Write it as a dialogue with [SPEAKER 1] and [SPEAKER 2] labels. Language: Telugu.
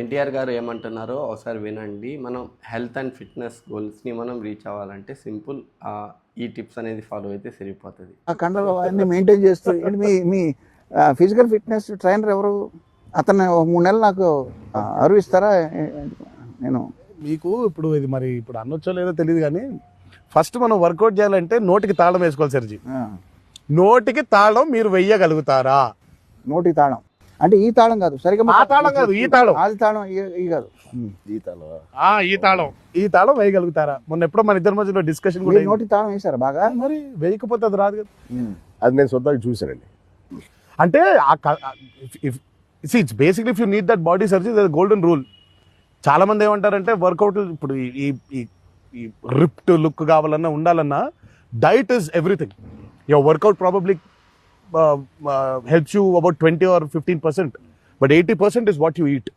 [SPEAKER 1] ఎన్టీఆర్ గారు ఏమంటున్నారో ఒకసారి వినండి. మనం హెల్త్ అండ్ ఫిట్నెస్ గోల్స్ని మనం రీచ్ అవ్వాలంటే సింపుల్ ఈ టిప్స్ అనేది ఫాలో అయితే సరిపోతుంది.
[SPEAKER 2] ఆ కండలు అన్ని మెయింటైన్ చేస్తూ ఏంటి మీ ఫిజికల్ ఫిట్నెస్ ట్రైనర్ ఎవరు? అతను 3 నెలలు నాకు అరువు ఇస్తారా? నేను
[SPEAKER 3] మీకు ఇప్పుడు ఇది మరి ఇప్పుడు అనొచ్చో లేదో తెలియదు కానీ ఫస్ట్ మనం వర్కౌట్ చేయాలంటే నోటికి తాళం వేసుకోవాలి సర్జీ. నోటికి తాళం మీరు వెయ్యగలుగుతారా?
[SPEAKER 2] నోటికి తాళం అంటే ఈ తాళం కాదు, సరిగ్గా
[SPEAKER 3] ఆ తాళం కాదు, ఈ తాళం.
[SPEAKER 2] అది తాళం ఈ కాదు.
[SPEAKER 3] ఈ తాళం వేయగలుగుతారా? మొన్న ఎప్పుడో మన ఇద్దరి మధ్యలో డిస్కషన్ కూడా అయింది.
[SPEAKER 2] నోటి తాళం వేసారా బాగా?
[SPEAKER 3] మరి వేయకపోతే అది రాదు కదా.
[SPEAKER 4] అది నేను సొంతంగా చూసానండి.
[SPEAKER 3] అంటే it's basically if you need that body surgery that golden rule. చాలా మంది ఏమంటారంటే వర్కౌట్ ఇప్పుడు ఈ రిప్ట్ లుక్ కావాలన్నా ఉండాలన్నా diet is everything. Your workout probably helps you about 20 or 15%, but 80% is what you eat.